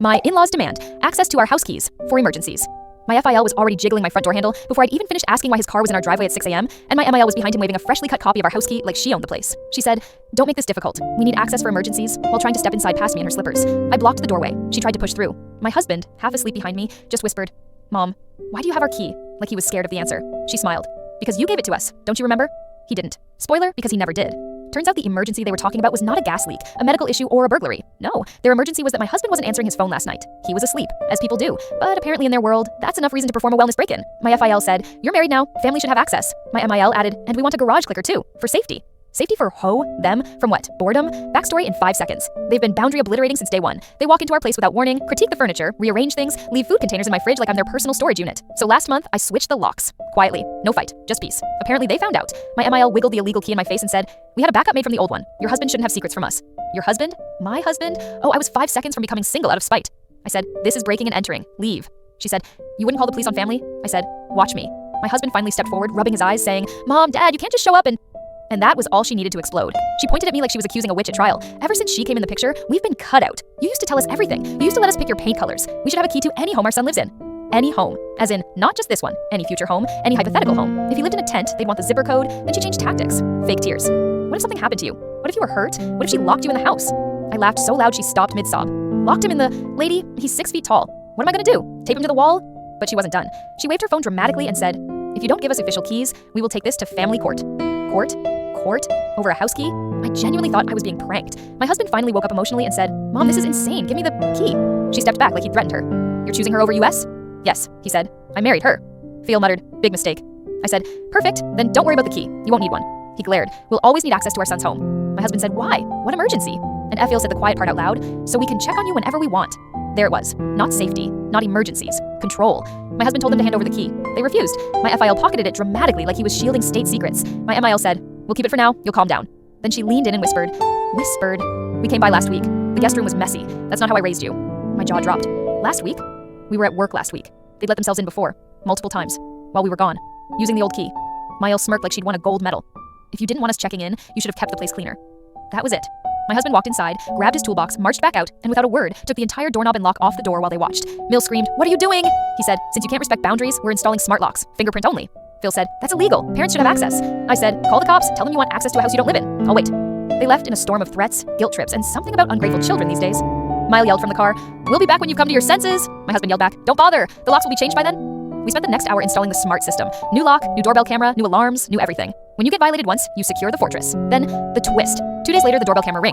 My in-laws demand access to our house keys for emergencies. My FIL was already jiggling my front door handle before I'd even finished asking why his car was in our driveway at 6 a.m., and my MIL was behind him waving a freshly cut copy of our house key like she owned the place. She said, "Don't make this difficult. We need access for emergencies," while trying to step inside past me in her slippers. I blocked the doorway. She tried to push through. My husband, half asleep behind me, just whispered, "Mom, why do you have our key?" Like he was scared of the answer. She smiled. "Because you gave it to us, don't you remember?" He didn't. Spoiler, because he never did. Turns out the emergency they were talking about was not a gas leak, a medical issue, or a burglary. No, their emergency was that my husband wasn't answering his phone last night. He was asleep, as people do, but apparently in their world, that's enough reason to perform a wellness break-in. My FIL said, "You're married now, family should have access." My MIL added, "And we want a garage clicker too, for safety." Safety for them, from what? Boredom? Backstory in 5 seconds. They've been boundary obliterating since day one. They walk into our place without warning, critique the furniture, rearrange things, leave food containers in my fridge like I'm their personal storage unit. So last month, I switched the locks. Quietly. No fight. Just peace. Apparently they found out. My MIL wiggled the illegal key in my face and said, "We had a backup made from the old one. Your husband shouldn't have secrets from us." Your husband? My husband? Oh, I was 5 seconds from becoming single out of spite. I said, "This is breaking and entering. Leave." She said, "You wouldn't call the police on family?" I said, "Watch me." My husband finally stepped forward, rubbing his eyes, saying, "Mom, Dad, you can't just show up and that was all she needed to explode. She pointed at me like she was accusing a witch at trial. Ever since she came in the picture, we've been cut out. You used to tell us everything. You used to let us pick your paint colors. We should have a key to any home our son lives in. Any home. As in, not just this one. Any future home. Any hypothetical home. If he lived in a tent, they'd want the zipper code. Then she changed tactics. Fake tears. What if something happened to you? What if you were hurt? What if she locked you in the house?" I laughed so loud she stopped mid-sob. "Locked him in the... Lady, he's 6 feet tall. What am I gonna do? Tape him to the wall?" But she wasn't done. She waved her phone dramatically and said, "If you don't give us official keys, we will take this to family court." Court? Court? Over a house key? I genuinely thought I was being pranked. My husband finally woke up emotionally and said, "Mom, this is insane. Give me the key." She stepped back like he threatened her. "You're choosing her over US?" "Yes," he said. "I married her." Theo muttered, "Big mistake." I said, "Perfect. Then don't worry about the key. You won't need one." He glared. "We'll always need access to our son's home." My husband said, "Why? What emergency?" And Efil said the quiet part out loud, "So we can check on you whenever we want." There it was. Not safety. Not emergencies. Control. My husband told them to hand over the key. They refused. My FIL pocketed it dramatically like he was shielding state secrets. My MIL said, "We'll keep it for now. You'll calm down." Then she leaned in and whispered, "We came by last week. The guest room was messy. That's not how I raised you." My jaw dropped. Last week? We were at work last week. They'd let themselves in before. Multiple times. While we were gone. Using the old key. Mile smirked like she'd won a gold medal. "If you didn't want us checking in, you should have kept the place cleaner." That was it. My husband walked inside, grabbed his toolbox, marched back out, and without a word, took the entire doorknob and lock off the door while they watched. Mill screamed, "What are you doing?" He said, "Since you can't respect boundaries, we're installing smart locks, fingerprint only." Phil said, "That's illegal. Parents should have access." I said, "Call the cops. Tell them you want access to a house you don't live in. I'll wait." They left in a storm of threats, guilt trips, and something about ungrateful children these days. Mile yelled from the car, "We'll be back when you've come to your senses." My husband yelled back, "Don't bother. The locks will be changed by then." We spent the next hour installing the smart system. New lock, new doorbell camera, new alarms, new everything. When you get violated once, you secure the fortress. Then, the twist. 2 days later, the doorbell camera rings.